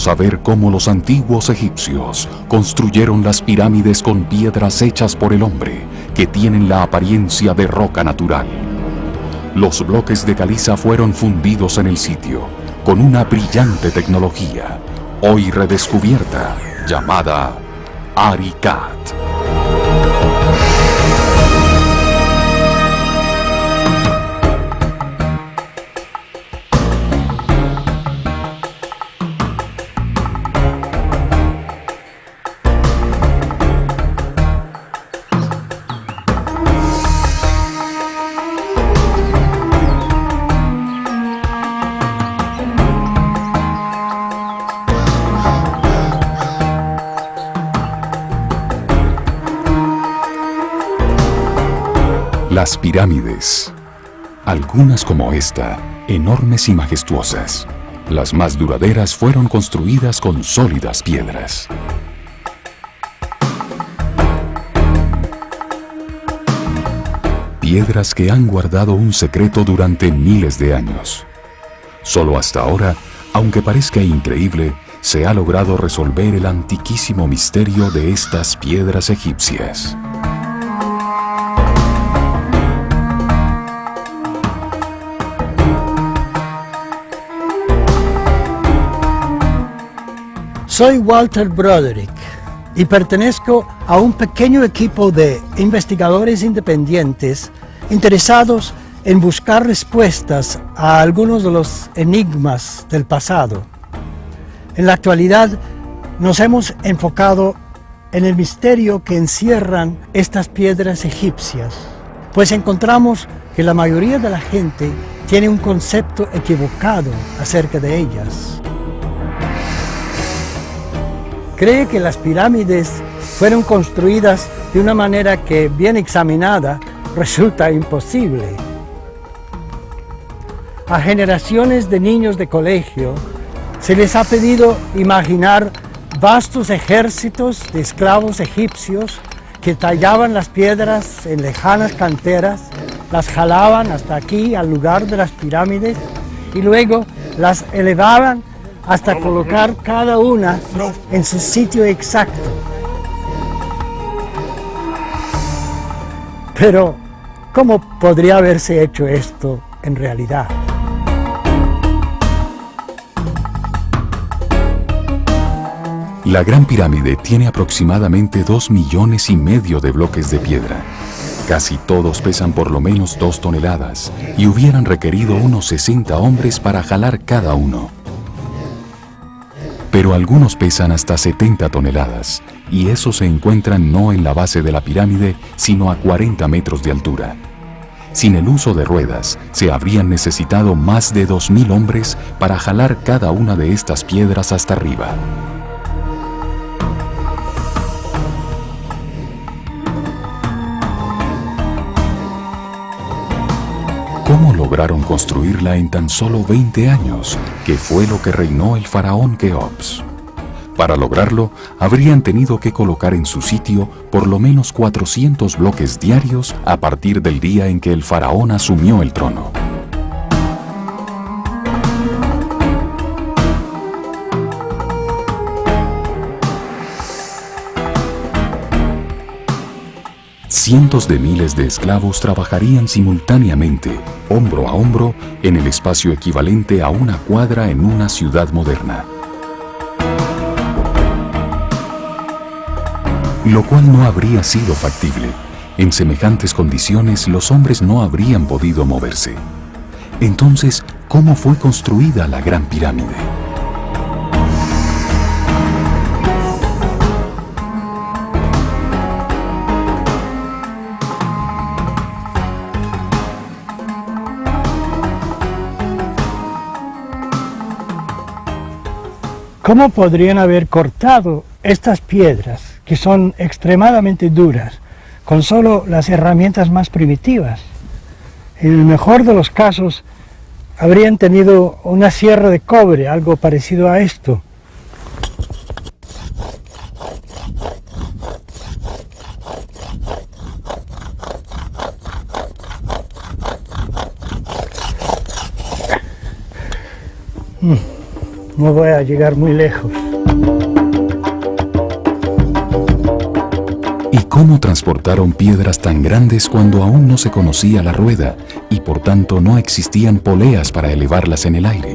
Vamos a ver cómo los antiguos egipcios construyeron las pirámides con piedras hechas por el hombre, que tienen la apariencia de roca natural. Los bloques de caliza fueron fundidos en el sitio, con una brillante tecnología, hoy redescubierta, llamada ARICAD. Las pirámides. Algunas como esta, enormes y majestuosas. Las más duraderas fueron construidas con sólidas piedras. Piedras que han guardado un secreto durante miles de años. Solo hasta ahora, aunque parezca increíble, se ha logrado resolver el antiquísimo misterio de estas piedras egipcias. Soy Walter Broderick y pertenezco a un pequeño equipo de investigadores independientes interesados en buscar respuestas a algunos de los enigmas del pasado. En la actualidad nos hemos enfocado en el misterio que encierran estas piedras egipcias, pues encontramos que la mayoría de la gente tiene un concepto equivocado acerca de ellas. Cree que las pirámides fueron construidas de una manera que, bien examinada, resulta imposible. A generaciones de niños de colegio se les ha pedido imaginar vastos ejércitos de esclavos egipcios que tallaban las piedras en lejanas canteras, las jalaban hasta aquí al lugar de las pirámides y luego las elevaban hasta colocar cada una en su sitio exacto. Pero, ¿cómo podría haberse hecho esto en realidad? La Gran Pirámide tiene aproximadamente 2,5 millones de bloques de piedra. Casi todos pesan por lo menos 2 toneladas y hubieran requerido unos 60 hombres para jalar cada uno. Pero algunos pesan hasta 70 toneladas, y esos se encuentran no en la base de la pirámide, sino a 40 metros de altura. Sin el uso de ruedas, se habrían necesitado más de 2,000 hombres para jalar cada una de estas piedras hasta arriba. ¿Cómo lograron construirla en tan solo 20 años, que fue lo que reinó el faraón Keops? Para lograrlo, habrían tenido que colocar en su sitio por lo menos 400 bloques diarios a partir del día en que el faraón asumió el trono. Cientos de miles de esclavos trabajarían simultáneamente, hombro a hombro, en el espacio equivalente a una cuadra en una ciudad moderna. Lo cual no habría sido factible. En semejantes condiciones, los hombres no habrían podido moverse. Entonces, ¿cómo fue construida la Gran Pirámide? ¿Cómo podrían haber cortado estas piedras, que son extremadamente duras, con solo las herramientas más primitivas? En el mejor de los casos, habrían tenido una sierra de cobre, algo parecido a esto. No voy a llegar muy lejos. ¿Y cómo transportaron piedras tan grandes cuando aún no se conocía la rueda y por tanto no existían poleas para elevarlas en el aire?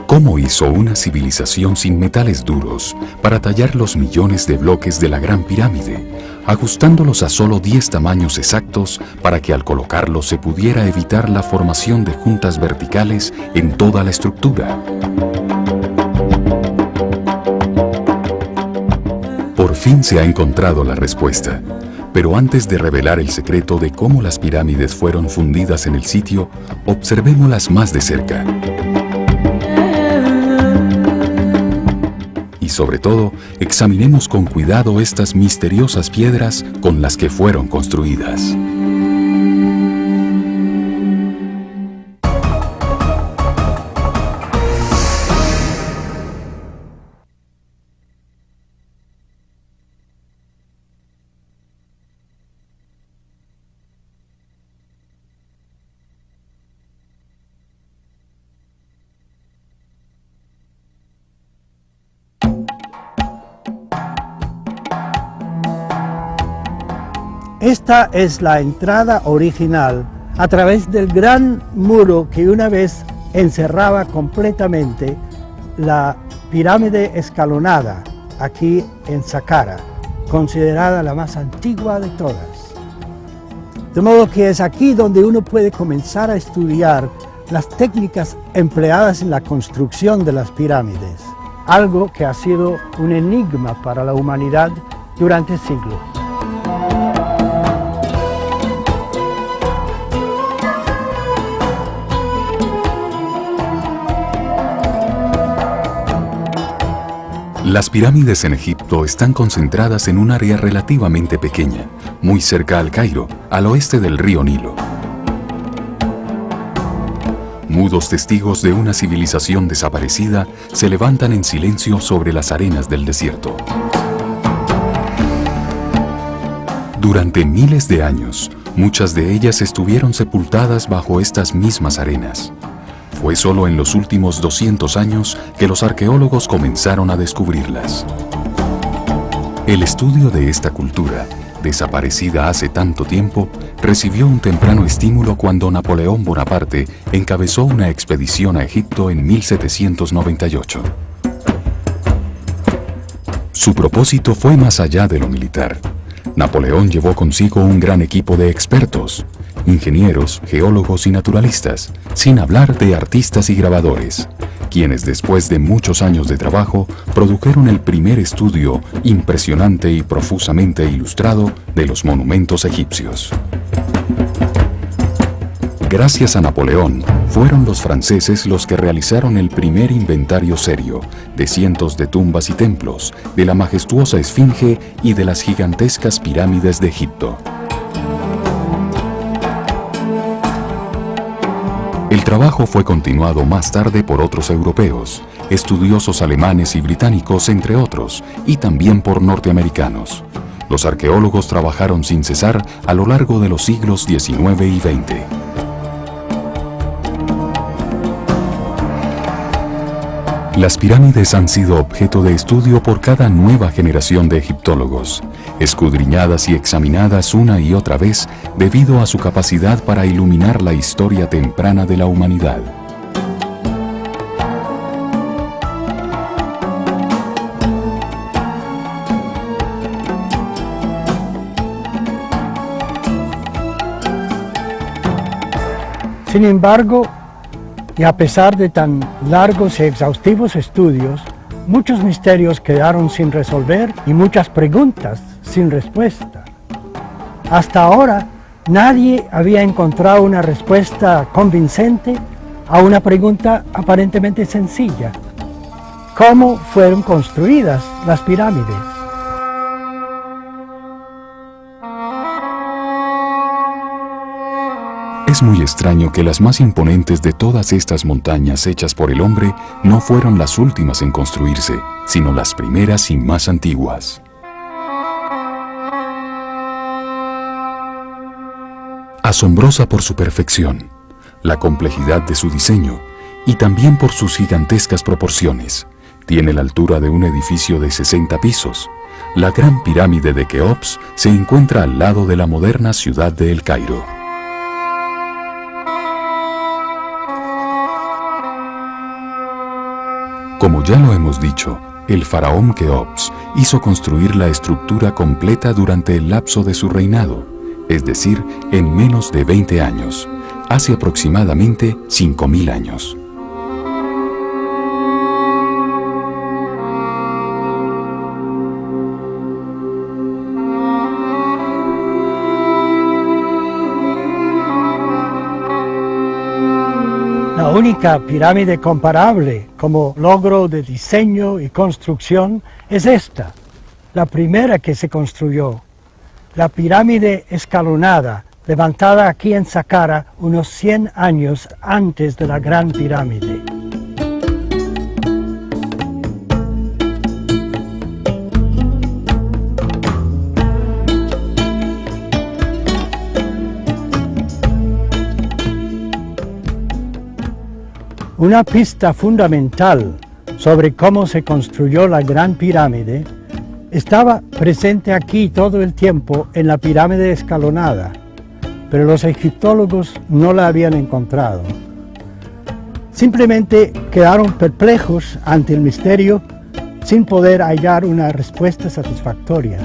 ¿Cómo hizo una civilización sin metales duros para tallar los millones de bloques de la Gran Pirámide, ajustándolos a solo 10 tamaños exactos para que al colocarlos se pudiera evitar la formación de juntas verticales en toda la estructura? Por fin se ha encontrado la respuesta, pero antes de revelar el secreto de cómo las pirámides fueron fundidas en el sitio, observémoslas más de cerca. Y sobre todo, examinemos con cuidado estas misteriosas piedras con las que fueron construidas. Esta es la entrada original a través del gran muro que una vez encerraba completamente la pirámide escalonada aquí en Saqqara, considerada la más antigua de todas. De modo que es aquí donde uno puede comenzar a estudiar las técnicas empleadas en la construcción de las pirámides, algo que ha sido un enigma para la humanidad durante siglos. Las pirámides en Egipto están concentradas en un área relativamente pequeña, muy cerca al Cairo, al oeste del río Nilo. Mudos testigos de una civilización desaparecida se levantan en silencio sobre las arenas del desierto. Durante miles de años, muchas de ellas estuvieron sepultadas bajo estas mismas arenas. Fue solo en los últimos 200 años que los arqueólogos comenzaron a descubrirlas. El estudio de esta cultura, desaparecida hace tanto tiempo, recibió un temprano estímulo cuando Napoleón Bonaparte encabezó una expedición a Egipto en 1798. Su propósito fue más allá de lo militar. Napoleón llevó consigo un gran equipo de expertos, ingenieros, geólogos y naturalistas, sin hablar de artistas y grabadores, quienes después de muchos años de trabajo produjeron el primer estudio impresionante y profusamente ilustrado de los monumentos egipcios. Gracias a Napoleón, fueron los franceses los que realizaron el primer inventario serio de cientos de tumbas y templos, de la majestuosa Esfinge y de las gigantescas pirámides de Egipto. El trabajo fue continuado más tarde por otros europeos, estudiosos alemanes y británicos, entre otros, y también por norteamericanos. Los arqueólogos trabajaron sin cesar a lo largo de los siglos XIX y XX. Las pirámides han sido objeto de estudio por cada nueva generación de egiptólogos, escudriñadas y examinadas una y otra vez debido a su capacidad para iluminar la historia temprana de la humanidad. Sin embargo, y a pesar de tan largos y exhaustivos estudios, muchos misterios quedaron sin resolver y muchas preguntas sin respuesta. Hasta ahora, nadie había encontrado una respuesta convincente a una pregunta aparentemente sencilla: ¿cómo fueron construidas las pirámides? Es muy extraño que las más imponentes de todas estas montañas hechas por el hombre no fueron las últimas en construirse, sino las primeras y más antiguas. Asombrosa por su perfección, la complejidad de su diseño y también por sus gigantescas proporciones. Tiene la altura de un edificio de 60 pisos. La Gran Pirámide de Keops se encuentra al lado de la moderna ciudad de El Cairo. Como ya lo hemos dicho, el faraón Keops hizo construir la estructura completa durante el lapso de su reinado, es decir, en menos de 20 años, hace aproximadamente 5.000 años. La única pirámide comparable como logro de diseño y construcción es esta, la primera que se construyó, la pirámide escalonada, levantada aquí en Saqqara unos 100 años antes de la Gran Pirámide. Una pista fundamental sobre cómo se construyó la Gran Pirámide estaba presente aquí todo el tiempo en la pirámide escalonada, pero los egiptólogos no la habían encontrado. Simplemente quedaron perplejos ante el misterio sin poder hallar una respuesta satisfactoria.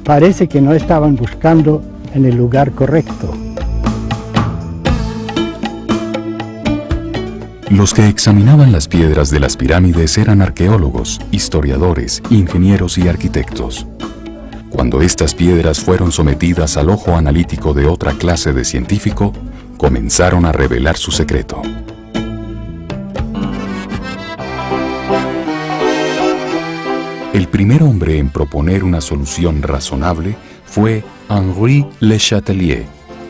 Parece que no estaban buscando en el lugar correcto. Los que examinaban las piedras de las pirámides eran arqueólogos, historiadores, ingenieros y arquitectos. Cuando estas piedras fueron sometidas al ojo analítico de otra clase de científico, comenzaron a revelar su secreto. El primer hombre en proponer una solución razonable fue Henri Le Chatelier,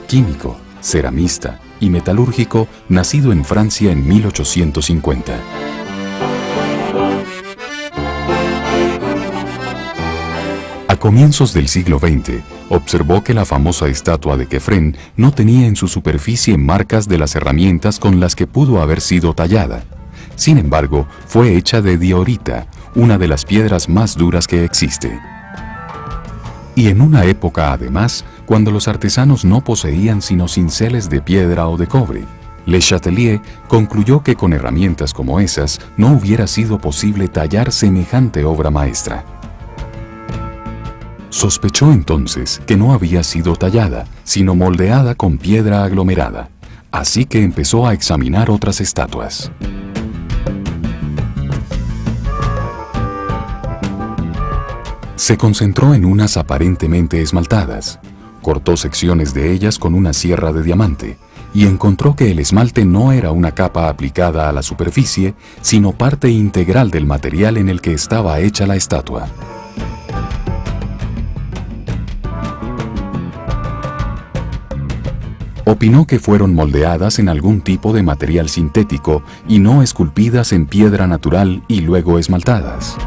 químico, ceramista y metalúrgico nacido en Francia en 1850. A comienzos del siglo XX, observó que la famosa estatua de Kefren no tenía en su superficie marcas de las herramientas con las que pudo haber sido tallada. Sin embargo, fue hecha de diorita, una de las piedras más duras que existe. Y en una época, además, cuando los artesanos no poseían sino cinceles de piedra o de cobre, Le Chatelier concluyó que con herramientas como esas no hubiera sido posible tallar semejante obra maestra. Sospechó entonces que no había sido tallada, sino moldeada con piedra aglomerada, así que empezó a examinar otras estatuas. Se concentró en unas aparentemente esmaltadas, cortó secciones de ellas con una sierra de diamante y encontró que el esmalte no era una capa aplicada a la superficie, sino parte integral del material en el que estaba hecha la estatua. Opinó que fueron moldeadas en algún tipo de material sintético y no esculpidas en piedra natural y luego esmaltadas.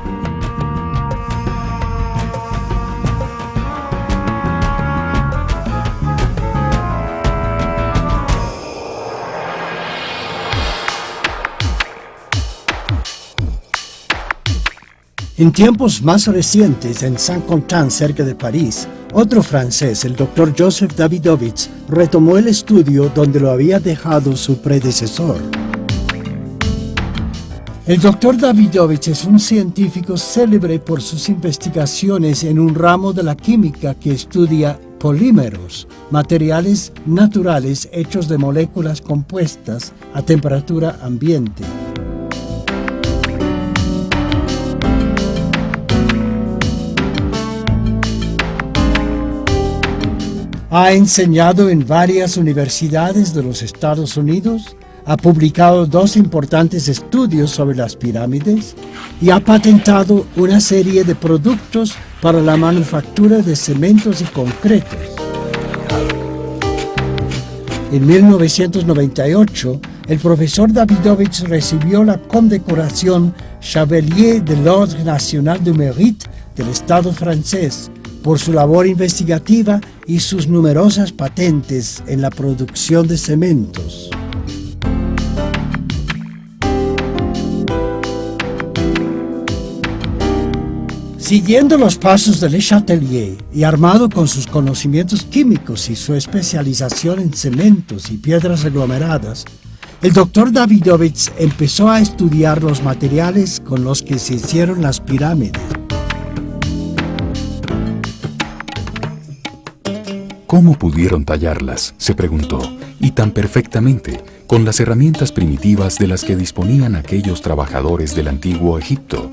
En tiempos más recientes, en Saint-Quentin, cerca de París, otro francés, el Dr. Joseph Davidovich, retomó el estudio donde lo había dejado su predecesor. El Dr. Davidovich es un científico célebre por sus investigaciones en un ramo de la química que estudia polímeros, materiales naturales hechos de moléculas compuestas a temperatura ambiente. Ha enseñado en varias universidades de los Estados Unidos, ha publicado 2 importantes estudios sobre las pirámides y ha patentado una serie de productos para la manufactura de cementos y concretos. En 1998, el profesor Davidovich recibió la condecoración Chevalier de l'Ordre National du Mérite del Estado francés por su labor investigativa y sus numerosas patentes en la producción de cementos. Siguiendo los pasos de Le Chatelier y armado con sus conocimientos químicos y su especialización en cementos y piedras aglomeradas, el doctor Davidovits empezó a estudiar los materiales con los que se hicieron las pirámides. ¿Cómo pudieron tallarlas?, se preguntó, y tan perfectamente, con las herramientas primitivas de las que disponían aquellos trabajadores del antiguo Egipto.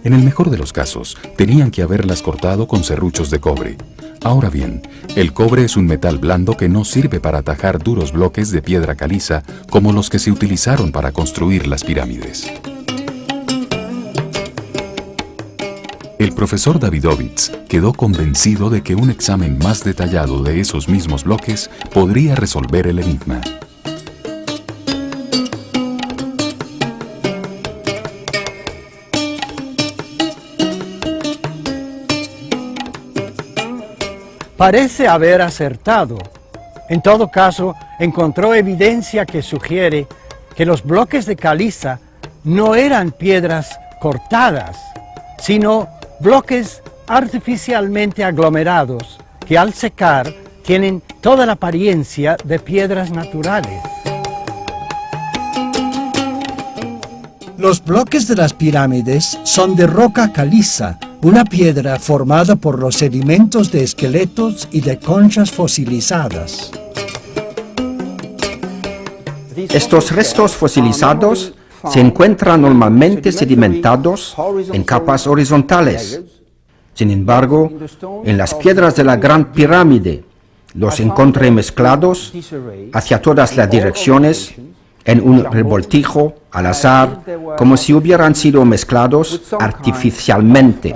En el mejor de los casos, tenían que haberlas cortado con serruchos de cobre. Ahora bien, el cobre es un metal blando que no sirve para tajar duros bloques de piedra caliza como los que se utilizaron para construir las pirámides. El profesor Davidovits quedó convencido de que un examen más detallado de esos mismos bloques podría resolver el enigma. Parece haber acertado. En todo caso, encontró evidencia que sugiere que los bloques de caliza no eran piedras cortadas, sino bloques artificialmente aglomerados que al secar tienen toda la apariencia de piedras naturales. Los bloques de las pirámides son de roca caliza, una piedra formada por los sedimentos de esqueletos y de conchas fosilizadas. Estos restos fosilizados se encuentran normalmente sedimentados en capas horizontales. Sin embargo, en las piedras de la Gran Pirámide los encontré mezclados hacia todas las direcciones en un revoltijo al azar, como si hubieran sido mezclados artificialmente.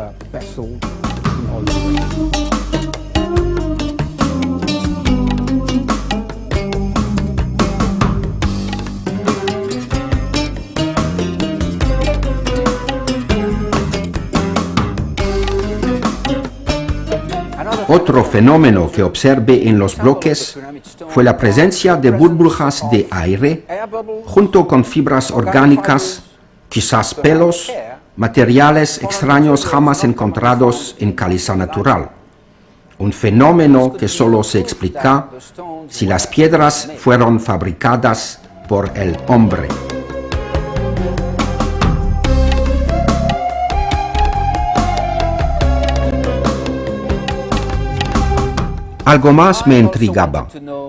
Otro fenómeno que observé en los bloques fue la presencia de burbujas de aire junto con fibras orgánicas, quizás pelos, materiales extraños jamás encontrados en caliza natural. Un fenómeno que solo se explica si las piedras fueron fabricadas por el hombre. Algo más me intrigaba.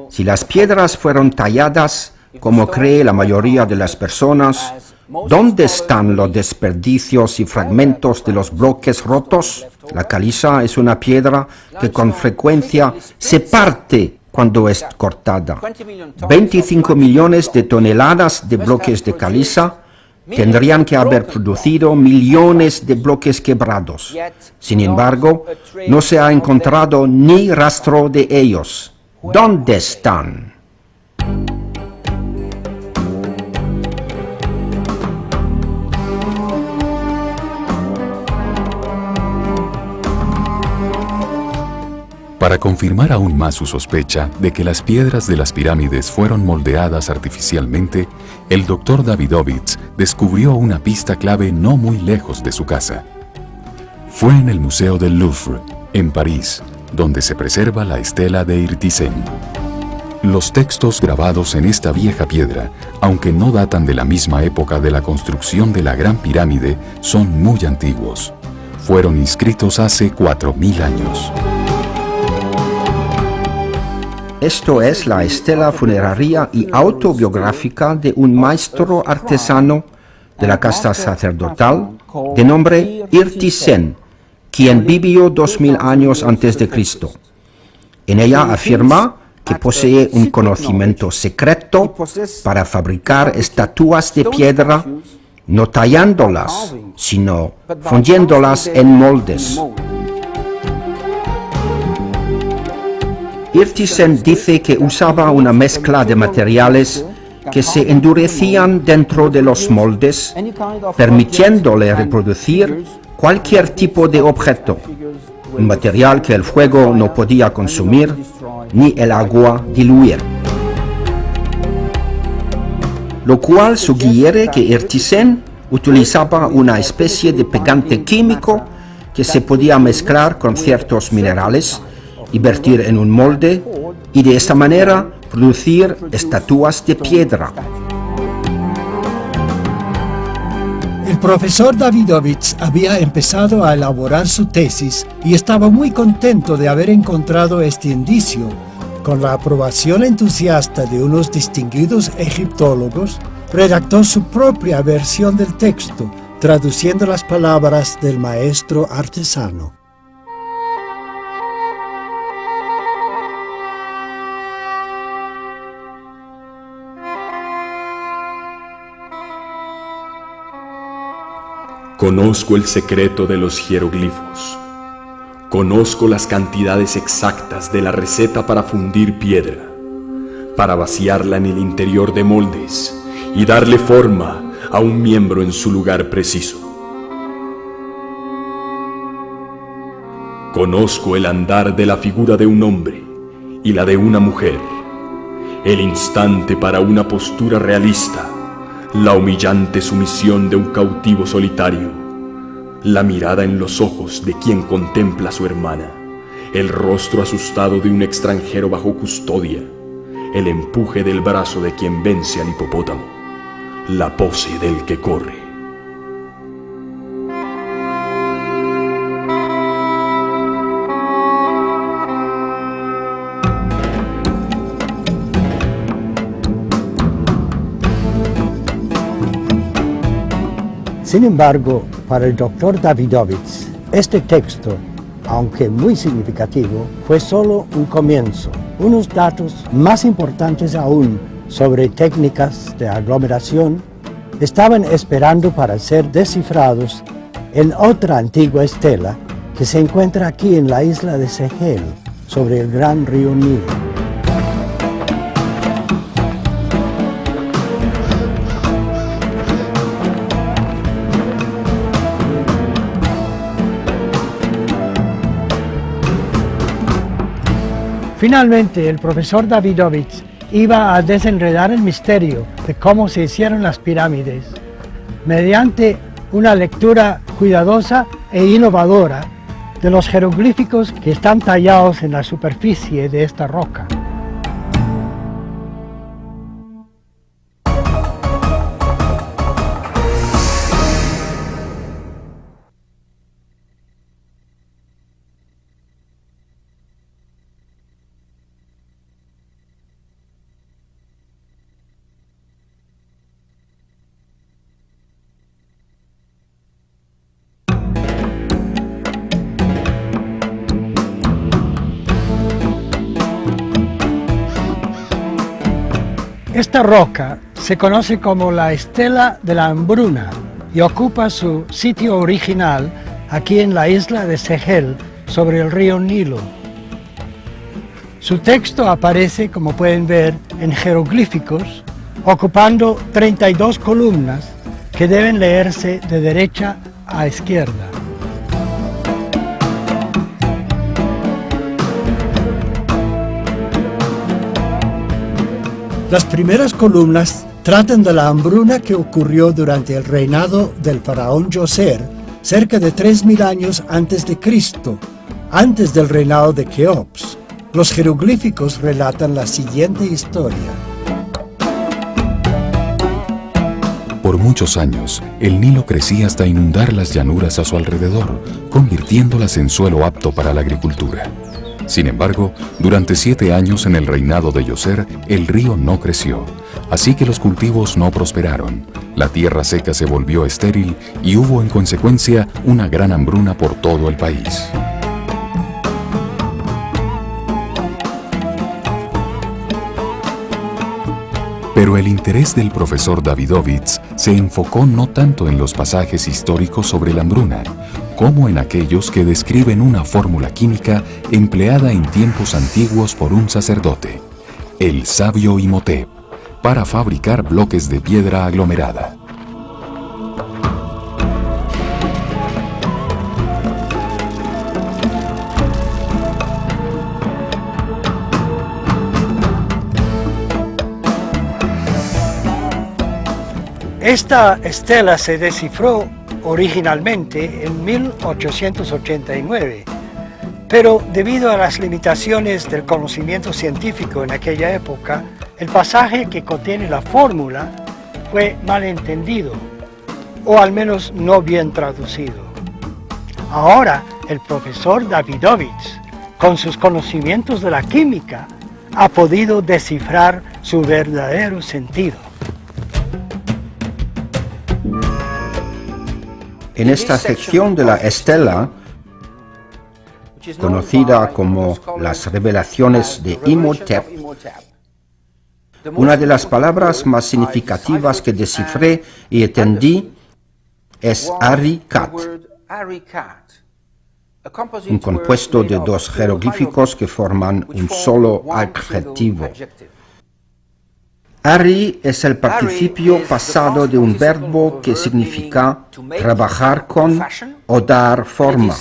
Si las piedras fueron talladas, como cree la mayoría de las personas, ¿dónde están los desperdicios y fragmentos de los bloques rotos? La caliza es una piedra que con frecuencia se parte cuando es cortada. 25 millones de toneladas de bloques de caliza tendrían que haber producido millones de bloques quebrados. Sin embargo, no se ha encontrado ni rastro de ellos. ¿Dónde están? Para confirmar aún más su sospecha de que las piedras de las pirámides fueron moldeadas artificialmente, el doctor Davidovits descubrió una pista clave no muy lejos de su casa. Fue en el Museo del Louvre, en París, donde se preserva la estela de Irtisen. Los textos grabados en esta vieja piedra, aunque no datan de la misma época de la construcción de la Gran Pirámide, son muy antiguos. Fueron inscritos hace 4000 años. Esto es la estela funeraria y autobiográfica de un maestro artesano de la casta sacerdotal de nombre Irtisen, quien vivió 2000 años antes de Cristo. En ella afirma que posee un conocimiento secreto para fabricar estatuas de piedra, no tallándolas, sino fundiéndolas en moldes. Irtisen dice que usaba una mezcla de materiales que se endurecían dentro de los moldes, permitiéndole reproducir cualquier tipo de objeto, un material que el fuego no podía consumir ni el agua diluir. Lo cual sugiere que Ertisen utilizaba una especie de pegante químico que se podía mezclar con ciertos minerales y vertir en un molde y de esta manera producir estatuas de piedra. El profesor Davidovich había empezado a elaborar su tesis y estaba muy contento de haber encontrado este indicio. Con la aprobación entusiasta de unos distinguidos egiptólogos, redactó su propia versión del texto, traduciendo las palabras del maestro artesano. Conozco el secreto de los jeroglifos. Conozco las cantidades exactas de la receta para fundir piedra, para vaciarla en el interior de moldes y darle forma a un miembro en su lugar preciso. Conozco el andar de la figura de un hombre y la de una mujer, el instante para una postura realista, la humillante sumisión de un cautivo solitario, la mirada en los ojos de quien contempla a su hermana, el rostro asustado de un extranjero bajo custodia, el empuje del brazo de quien vence al hipopótamo, la pose del que corre. Sin embargo, para el doctor Davidovich, este texto, aunque muy significativo, fue solo un comienzo. Unos datos más importantes aún sobre técnicas de aglomeración estaban esperando para ser descifrados en otra antigua estela que se encuentra aquí en la isla de Sehel, sobre el gran río Nilo. Finalmente, el profesor Davidovich iba a desenredar el misterio de cómo se hicieron las pirámides mediante una lectura cuidadosa e innovadora de los jeroglíficos que están tallados en la superficie de esta roca. Esta roca se conoce como la Estela de la Hambruna y ocupa su sitio original aquí en la isla de Sehel, sobre el río Nilo. Su texto aparece, como pueden ver, en jeroglíficos, ocupando 32 columnas que deben leerse de derecha a izquierda. Las primeras columnas tratan de la hambruna que ocurrió durante el reinado del faraón Djoser, cerca de 3000 años antes de Cristo, antes del reinado de Keops. Los jeroglíficos relatan la siguiente historia. Por muchos años, el Nilo crecía hasta inundar las llanuras a su alrededor, convirtiéndolas en suelo apto para la agricultura. Sin embargo, durante 7 años en el reinado de Djoser, el río no creció, así que los cultivos no prosperaron, la tierra seca se volvió estéril y hubo en consecuencia una gran hambruna por todo el país. Pero el interés del profesor Davidovich se enfocó no tanto en los pasajes históricos sobre la hambruna, como en aquellos que describen una fórmula química empleada en tiempos antiguos por un sacerdote, el sabio Imhotep, para fabricar bloques de piedra aglomerada. Esta estela se descifró originalmente en 1889, pero debido a las limitaciones del conocimiento científico en aquella época, el pasaje que contiene la fórmula fue malentendido, o al menos no bien traducido. Ahora, el profesor Davidovich, con sus conocimientos de la química, ha podido descifrar su verdadero sentido. En esta sección de la estela, conocida como las revelaciones de Imhotep, una de las palabras más significativas que descifré y entendí es Ari-Kat, un compuesto de dos jeroglíficos que forman un solo adjetivo. Ari es el participio pasado de un verbo que significa trabajar con o dar forma,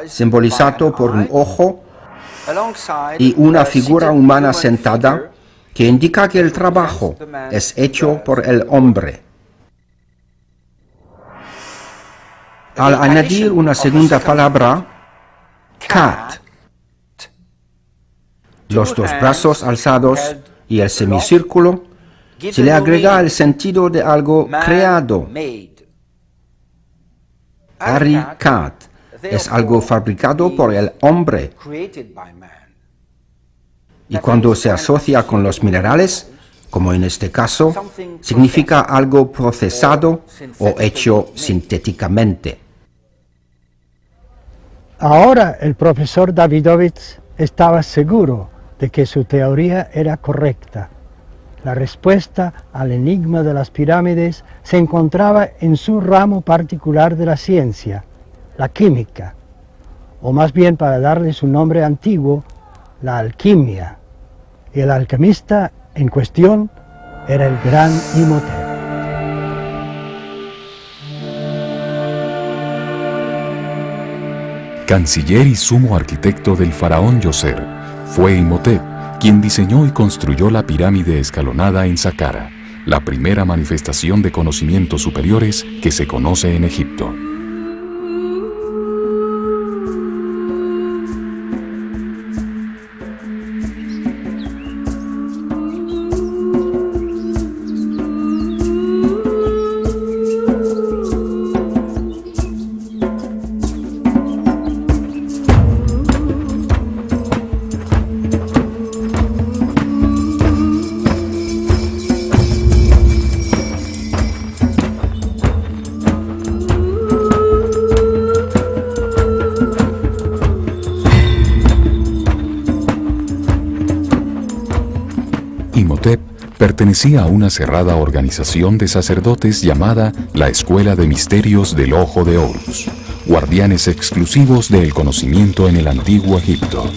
simbolizado por un ojo y una figura humana sentada, que indica que el trabajo es hecho por el hombre. Al añadir una segunda palabra, kat, los dos brazos alzados y el semicírculo, se le agrega el sentido de algo creado. Ari-Kat es algo fabricado por el hombre. Y cuando se asocia con los minerales, como en este caso, significa algo procesado o hecho sintéticamente. Ahora el profesor Davidovich estaba seguro de que su teoría era correcta. La respuesta al enigma de las pirámides se encontraba en su ramo particular de la ciencia, la química, o más bien, para darle su nombre antiguo, la alquimia. Y el alquimista en cuestión era el gran Imhotep. Canciller y sumo arquitecto del faraón Djoser, fue Imhotep quien diseñó y construyó la pirámide escalonada en Saqqara, la primera manifestación de conocimientos superiores que se conoce en Egipto. Imhotep pertenecía a una cerrada organización de sacerdotes llamada la Escuela de Misterios del Ojo de Horus, guardianes exclusivos del conocimiento en el Antiguo Egipto.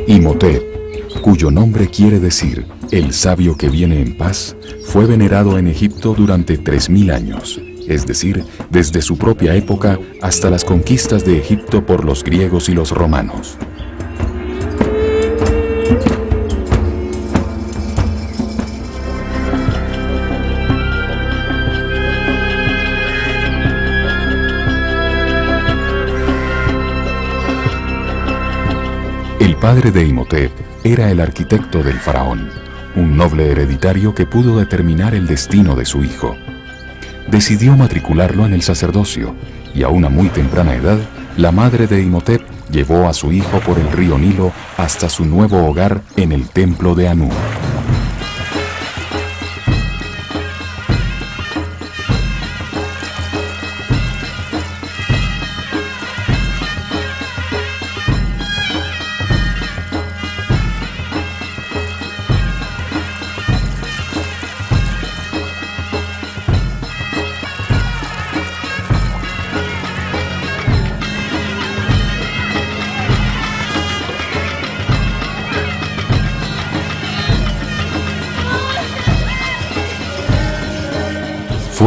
Imhotep, cuyo nombre quiere decir el sabio que viene en paz, fue venerado en Egipto durante 3000 años, es decir, desde su propia época hasta las conquistas de Egipto por los griegos y los romanos. El padre de Imhotep era el arquitecto del faraón, un noble hereditario que pudo determinar el destino de su hijo. Decidió matricularlo en el sacerdocio, y a una muy temprana edad, la madre de Imhotep llevó a su hijo por el río Nilo hasta su nuevo hogar en el templo de Anú.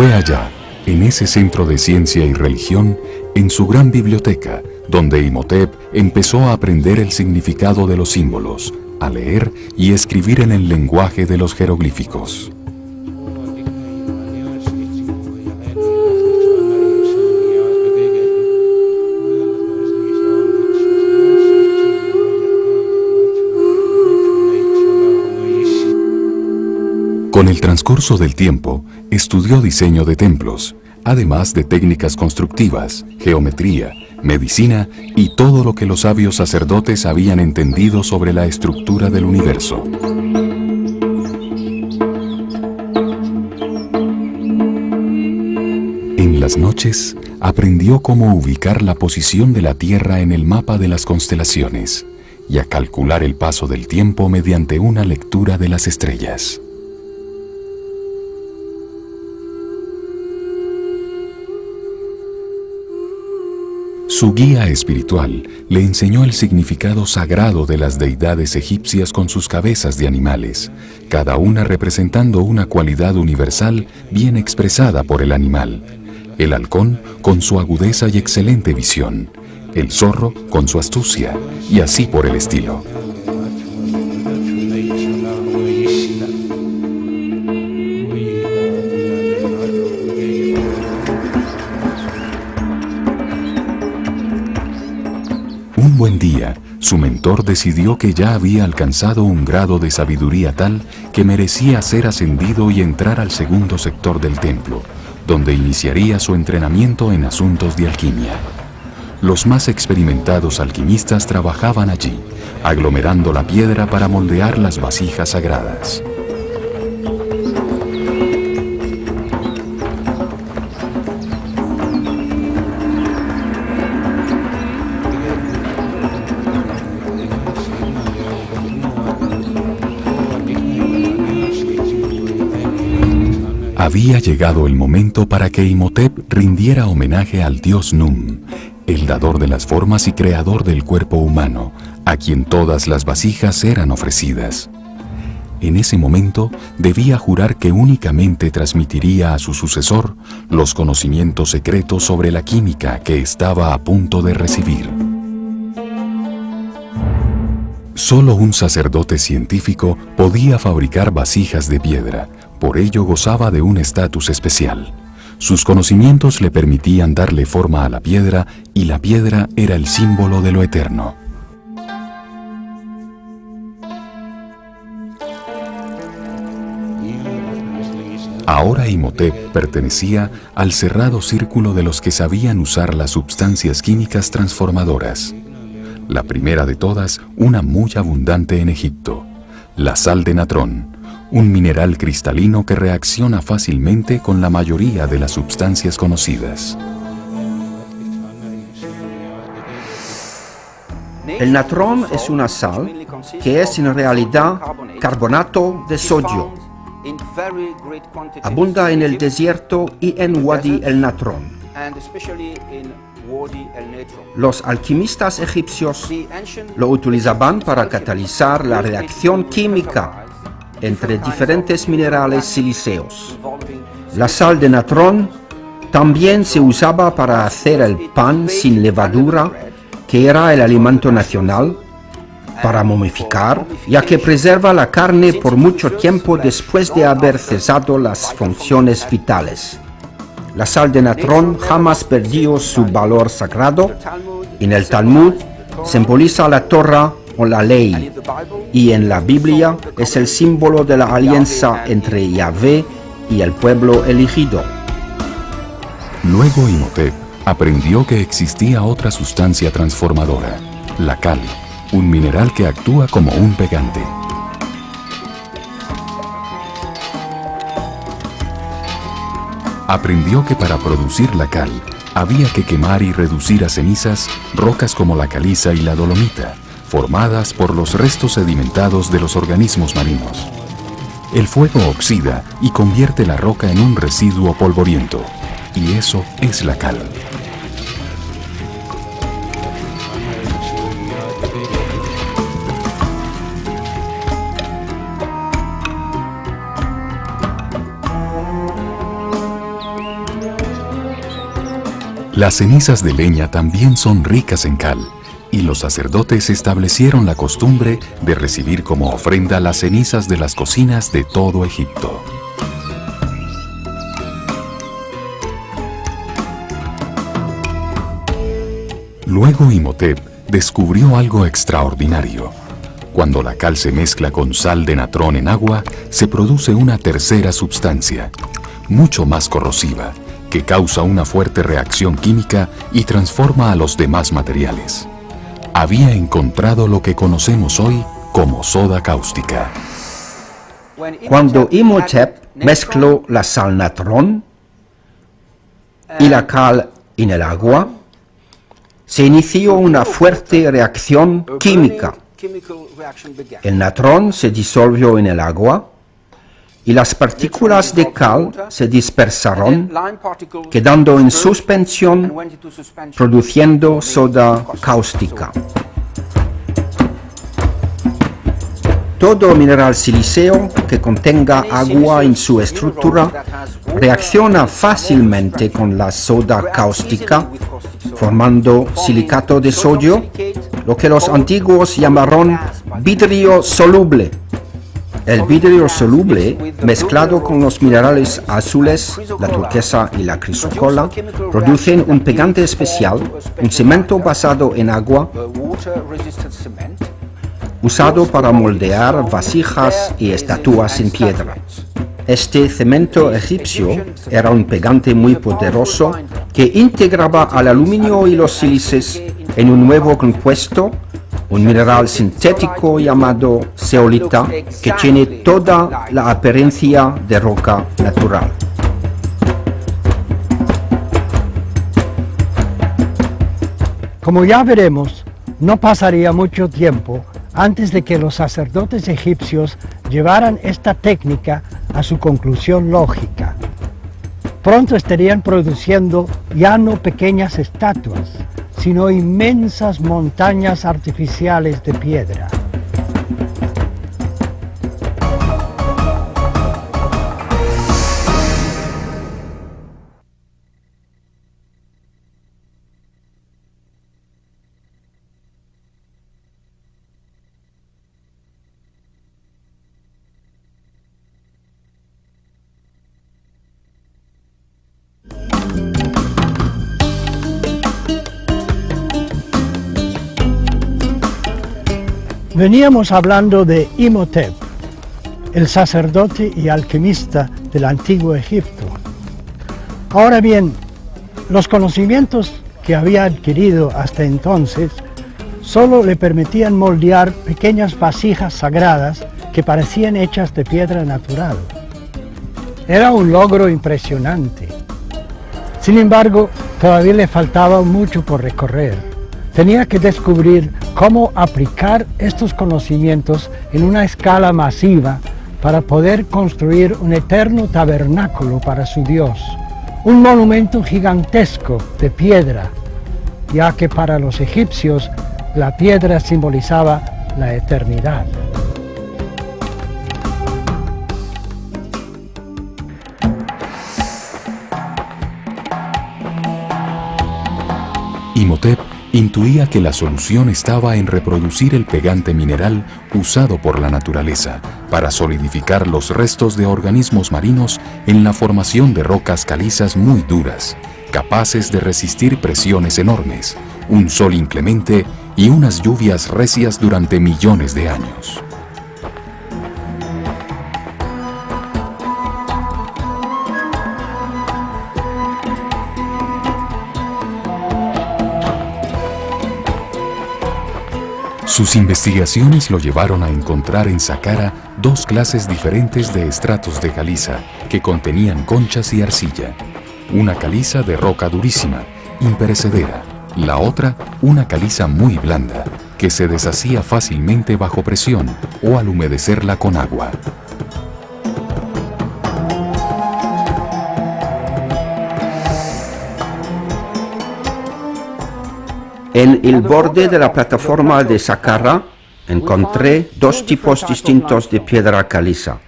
Fue allá, en ese centro de ciencia y religión, en su gran biblioteca, donde Imhotep empezó a aprender el significado de los símbolos, a leer y escribir en el lenguaje de los jeroglíficos. Con el transcurso del tiempo, estudió diseño de templos, además de técnicas constructivas, geometría, medicina y todo lo que los sabios sacerdotes habían entendido sobre la estructura del universo. En las noches, aprendió cómo ubicar la posición de la Tierra en el mapa de las constelaciones y a calcular el paso del tiempo mediante una lectura de las estrellas. Su guía espiritual le enseñó el significado sagrado de las deidades egipcias con sus cabezas de animales, cada una representando una cualidad universal bien expresada por el animal. El halcón con su agudeza y excelente visión, el zorro con su astucia, y así por el estilo. Un buen día, su mentor decidió que ya había alcanzado un grado de sabiduría tal que merecía ser ascendido y entrar al segundo sector del templo, donde iniciaría su entrenamiento en asuntos de alquimia. Los más experimentados alquimistas trabajaban allí, aglomerando la piedra para moldear las vasijas sagradas. Había llegado el momento para que Imhotep rindiera homenaje al dios Num, el dador de las formas y creador del cuerpo humano, a quien todas las vasijas eran ofrecidas. En ese momento debía jurar que únicamente transmitiría a su sucesor los conocimientos secretos sobre la química que estaba a punto de recibir. Solo un sacerdote científico podía fabricar vasijas de piedra, por ello gozaba de un estatus especial. Sus conocimientos le permitían darle forma a la piedra y la piedra era el símbolo de lo eterno. Ahora Imhotep pertenecía al cerrado círculo de los que sabían usar las sustancias químicas transformadoras. La primera de todas, una muy abundante en Egipto, la sal de natrón, un mineral cristalino que reacciona fácilmente con la mayoría de las sustancias conocidas. El natrón es una sal que es en realidad carbonato de sodio. Abunda en el desierto y en Wadi el Natrón. Los alquimistas egipcios lo utilizaban para catalizar la reacción química entre diferentes minerales silíceos. La sal de natrón también se usaba para hacer el pan sin levadura, que era el alimento nacional, para momificar, ya que preserva la carne por mucho tiempo después de haber cesado las funciones vitales. La sal de natrón jamás perdió su valor sagrado. En el Talmud simboliza la Torah o la ley, y en la Biblia es el símbolo de la alianza entre Yahvé y el pueblo elegido. Luego Imhotep aprendió que existía otra sustancia transformadora, la cal, un mineral que actúa como un pegante. Aprendió que para producir la cal había que quemar y reducir a cenizas rocas como la caliza y la dolomita, formadas por los restos sedimentados de los organismos marinos. El fuego oxida y convierte la roca en un residuo polvoriento, y eso es la cal. Las cenizas de leña también son ricas en cal, y los sacerdotes establecieron la costumbre de recibir como ofrenda las cenizas de las cocinas de todo Egipto. Luego Imhotep descubrió algo extraordinario. Cuando la cal se mezcla con sal de natrón en agua, se produce una tercera sustancia, mucho más corrosiva, que causa una fuerte reacción química y transforma a los demás materiales. Había encontrado lo que conocemos hoy como soda cáustica. Cuando Imhotep mezcló la sal natrón y la cal en el agua, se inició una fuerte reacción química. El natrón se disolvió en el agua y las partículas de cal se dispersaron, quedando en suspensión, produciendo soda cáustica. Todo mineral silíceo que contenga agua en su estructura reacciona fácilmente con la soda cáustica, formando silicato de sodio, lo que los antiguos llamaron vidrio soluble. El vidrio soluble, mezclado con los minerales azules, la turquesa y la crisócola, producen un pegante especial, un cemento basado en agua, usado para moldear vasijas y estatuas en piedra. Este cemento egipcio era un pegante muy poderoso que integraba al aluminio y los sílices en un nuevo compuesto, un mineral sintético llamado zeolita, que tiene toda la apariencia de roca natural. Como ya veremos, no pasaría mucho tiempo antes de que los sacerdotes egipcios llevaran esta técnica a su conclusión lógica. Pronto estarían produciendo ya no pequeñas estatuas, sino inmensas montañas artificiales de piedra. Veníamos hablando de Imhotep, el sacerdote y alquimista del antiguo Egipto. Ahora bien, los conocimientos que había adquirido hasta entonces solo le permitían moldear pequeñas vasijas sagradas que parecían hechas de piedra natural. Era un logro impresionante. Sin embargo, todavía le faltaba mucho por recorrer. Tenía que descubrir cómo aplicar estos conocimientos en una escala masiva para poder construir un eterno tabernáculo para su Dios, un monumento gigantesco de piedra, ya que para los egipcios la piedra simbolizaba la eternidad. Imhotep intuía que la solución estaba en reproducir el pegante mineral usado por la naturaleza para solidificar los restos de organismos marinos en la formación de rocas calizas muy duras, capaces de resistir presiones enormes, un sol inclemente y unas lluvias recias durante millones de años. Sus investigaciones lo llevaron a encontrar en Saqqara dos clases diferentes de estratos de caliza que contenían conchas y arcilla. Una caliza de roca durísima, imperecedera. La otra, una caliza muy blanda, que se deshacía fácilmente bajo presión o al humedecerla con agua. En el borde de la plataforma de Saqqara encontré dos tipos distintos de piedra caliza.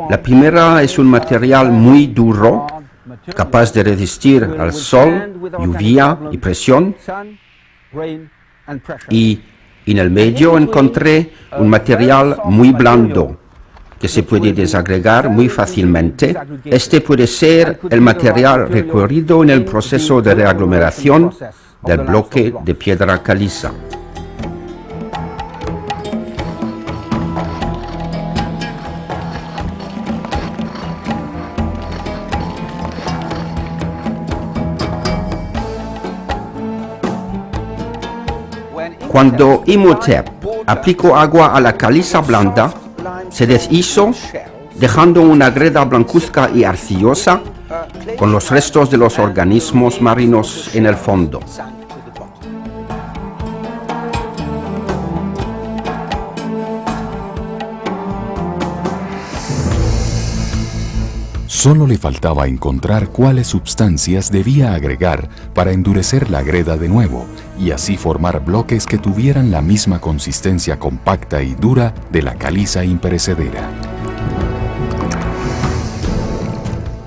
La primera es un material muy duro, capaz de resistir al sol, lluvia y presión. Y en el medio encontré un material muy blando que se puede desagregar muy fácilmente. Este puede ser el material requerido en el proceso de reaglomeración del bloque de piedra caliza. Cuando Imhotep aplicó agua a la caliza blanda, se deshizo, dejando una greda blancuzca y arcillosa con los restos de los organismos marinos en el fondo. Solo le faltaba encontrar cuáles sustancias debía agregar para endurecer la greda de nuevo y así formar bloques que tuvieran la misma consistencia compacta y dura de la caliza imperecedera.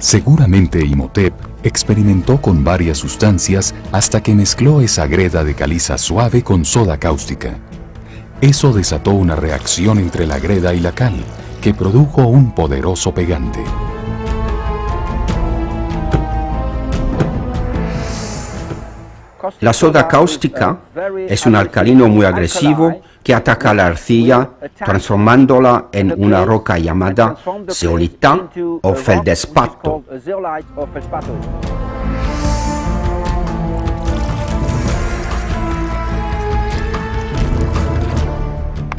Seguramente Imhotep experimentó con varias sustancias hasta que mezcló esa greda de caliza suave con soda cáustica. Eso desató una reacción entre la greda y la cal, que produjo un poderoso pegante. La soda cáustica es un alcalino muy agresivo que ataca la arcilla, transformándola en una roca llamada zeolita o feldespato.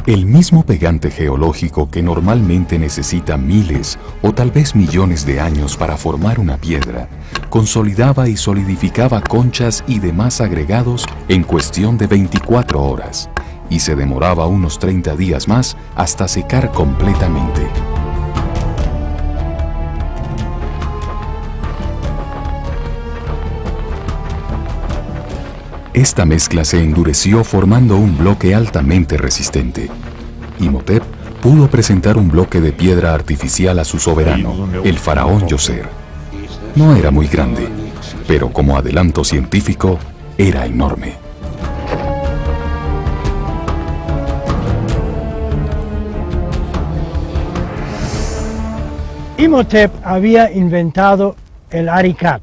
El mismo pegante geológico que normalmente necesita miles o tal vez millones de años para formar una piedra, consolidaba y solidificaba conchas y demás agregados en cuestión de 24 horas, y se demoraba unos 30 días más hasta secar completamente. Esta mezcla se endureció formando un bloque altamente resistente. Imhotep pudo presentar un bloque de piedra artificial a su soberano, el faraón Djoser. No era muy grande, pero como adelanto científico, era enorme. Imhotep había inventado el Arikat,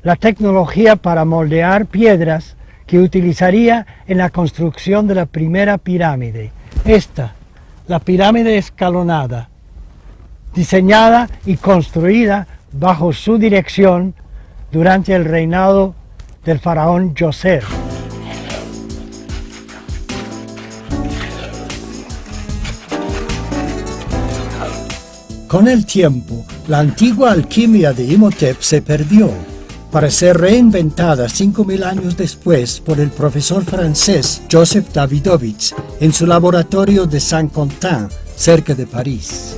la tecnología para moldear piedras que utilizaría en la construcción de la primera pirámide. Esta, la pirámide escalonada, diseñada y construida bajo su dirección durante el reinado del faraón Djoser. Con el tiempo, la antigua alquimia de Imhotep se perdió, para ser reinventada 5000 años después por el profesor francés Joseph Davidovich en su laboratorio de Saint-Quentin, cerca de París.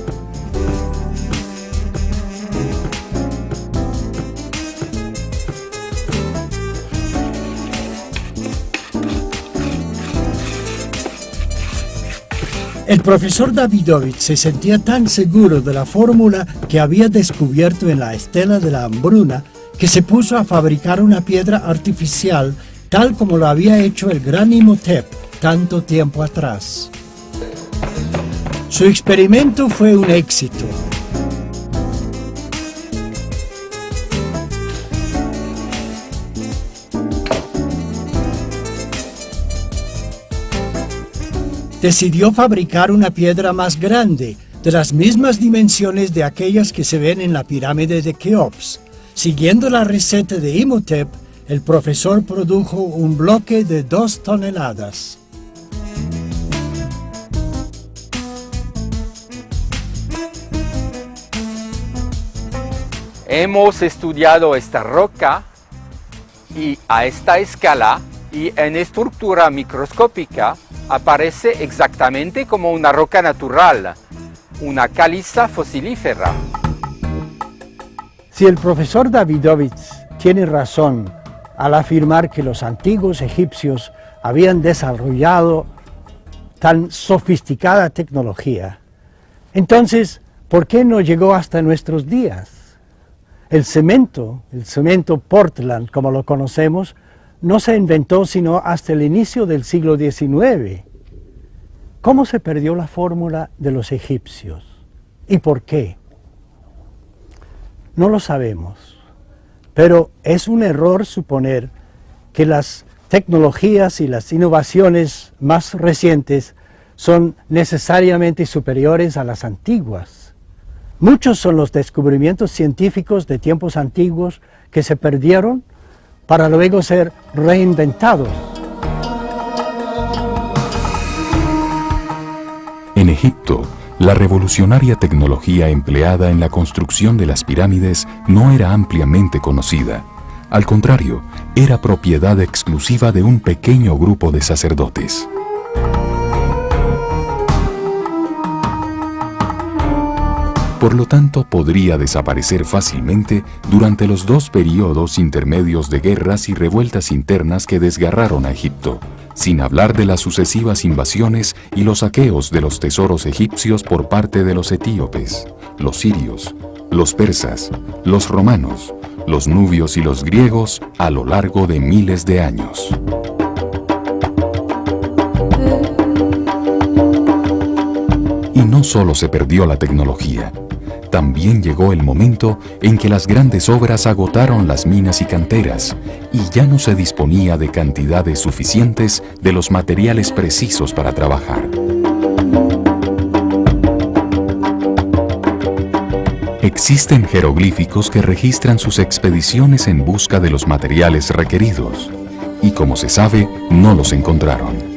El profesor Davidovich se sentía tan seguro de la fórmula que había descubierto en la estela de la hambruna que se puso a fabricar una piedra artificial tal como lo había hecho el gran Imhotep tanto tiempo atrás. Su experimento fue un éxito. Decidió fabricar una piedra más grande, de las mismas dimensiones de aquellas que se ven en la pirámide de Keops. Siguiendo la receta de Imhotep, el profesor produjo un bloque de 2 toneladas. Hemos estudiado esta roca y a esta escala y en estructura microscópica aparece exactamente como una roca natural, una caliza fosilífera. Si el profesor Davidovich tiene razón al afirmar que los antiguos egipcios habían desarrollado tan sofisticada tecnología, entonces, ¿por qué no llegó hasta nuestros días? el cemento Portland, como lo conocemos, no se inventó sino hasta el inicio del siglo XIX. ¿Cómo se perdió la fórmula de los egipcios? ¿Y por qué? No lo sabemos, pero es un error suponer que las tecnologías y las innovaciones más recientes son necesariamente superiores a las antiguas. Muchos son los descubrimientos científicos de tiempos antiguos que se perdieron para luego ser reinventados. En Egipto, la revolucionaria tecnología empleada en la construcción de las pirámides no era ampliamente conocida. Al contrario, era propiedad exclusiva de un pequeño grupo de sacerdotes. Por lo tanto, podría desaparecer fácilmente durante los 2 períodos intermedios de guerras y revueltas internas que desgarraron a Egipto, sin hablar de las sucesivas invasiones y los saqueos de los tesoros egipcios por parte de los etíopes, los sirios, los persas, los romanos, los nubios y los griegos a lo largo de miles de años. Y no solo se perdió la tecnología, también llegó el momento en que las grandes obras agotaron las minas y canteras y ya no se disponía de cantidades suficientes de los materiales precisos para trabajar. Existen jeroglíficos que registran sus expediciones en busca de los materiales requeridos y, como se sabe, no los encontraron.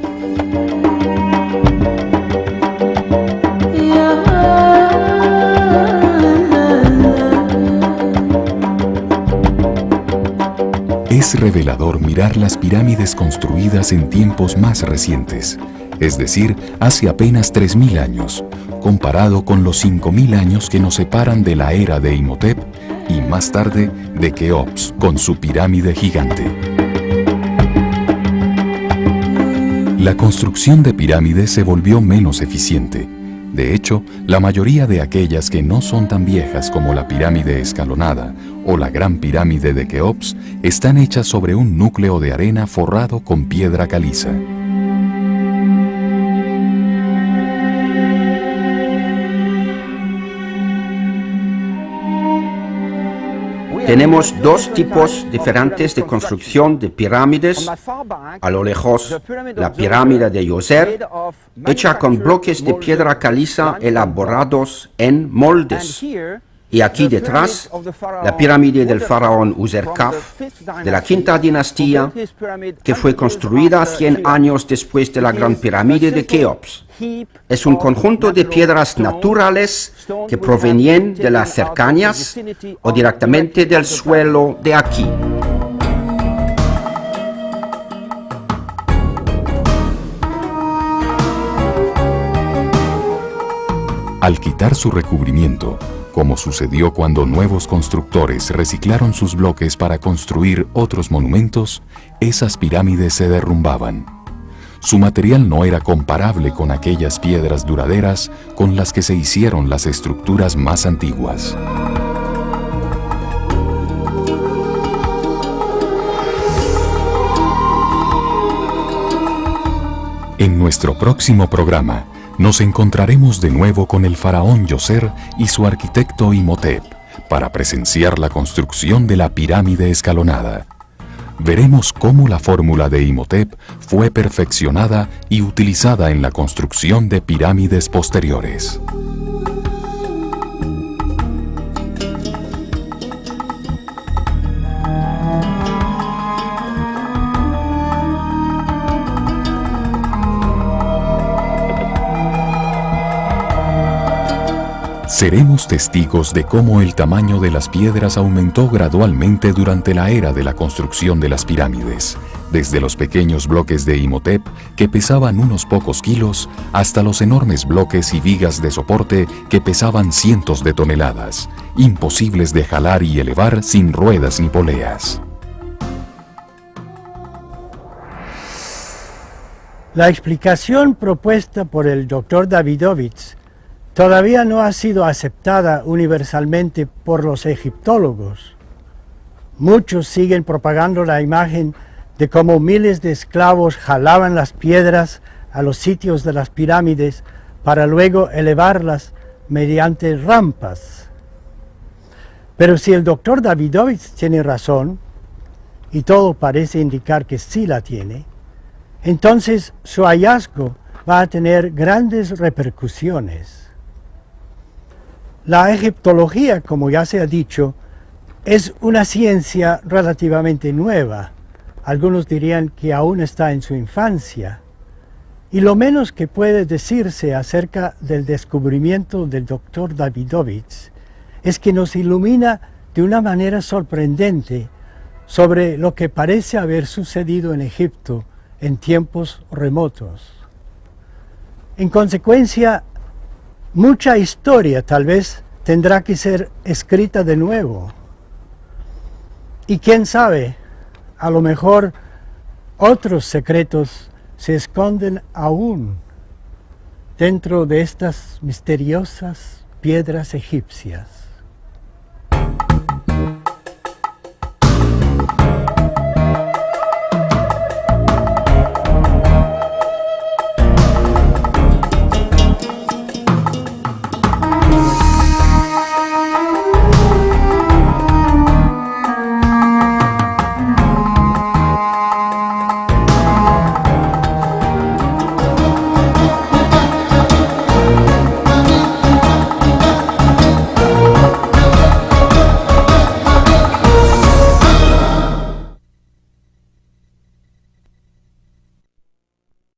Es revelador mirar las pirámides construidas en tiempos más recientes, es decir, hace apenas 3.000 años, comparado con los 5.000 años que nos separan de la era de Imhotep y más tarde de Keops con su pirámide gigante. La construcción de pirámides se volvió menos eficiente. De hecho, la mayoría de aquellas que no son tan viejas como la pirámide escalonada o la gran pirámide de Keops están hechas sobre un núcleo de arena forrado con piedra caliza. Tenemos 2 tipos diferentes de construcción de pirámides. A lo lejos, la pirámide de Djoser, hecha con bloques de piedra caliza elaborados en moldes. Y aquí detrás, la pirámide del faraón Userkaf, de la quinta dinastía, que fue construida 100 años después de la gran pirámide de Keops. Es un conjunto de piedras naturales que provenían de las cercanías o directamente del suelo de aquí. Al quitar su recubrimiento, como sucedió cuando nuevos constructores reciclaron sus bloques para construir otros monumentos, esas pirámides se derrumbaban. Su material no era comparable con aquellas piedras duraderas con las que se hicieron las estructuras más antiguas. En nuestro próximo programa, nos encontraremos de nuevo con el faraón Djoser y su arquitecto Imhotep para presenciar la construcción de la pirámide escalonada. Veremos cómo la fórmula de Imhotep fue perfeccionada y utilizada en la construcción de pirámides posteriores. Seremos testigos de cómo el tamaño de las piedras aumentó gradualmente durante la era de la construcción de las pirámides, desde los pequeños bloques de Imhotep que pesaban unos pocos kilos hasta los enormes bloques y vigas de soporte que pesaban cientos de toneladas, imposibles de jalar y elevar sin ruedas ni poleas. La explicación propuesta por el Dr. Davidovich todavía no ha sido aceptada universalmente por los egiptólogos. Muchos siguen propagando la imagen de cómo miles de esclavos jalaban las piedras a los sitios de las pirámides para luego elevarlas mediante rampas. Pero si el doctor Davidovich tiene razón, y todo parece indicar que sí la tiene, entonces su hallazgo va a tener grandes repercusiones. La egiptología, como ya se ha dicho, es una ciencia relativamente nueva. Algunos dirían que aún está en su infancia. Y lo menos que puede decirse acerca del descubrimiento del doctor Davidovich es que nos ilumina de una manera sorprendente sobre lo que parece haber sucedido en Egipto en tiempos remotos. En consecuencia, mucha historia tal vez tendrá que ser escrita de nuevo. Y quién sabe, a lo mejor otros secretos se esconden aún dentro de estas misteriosas piedras egipcias.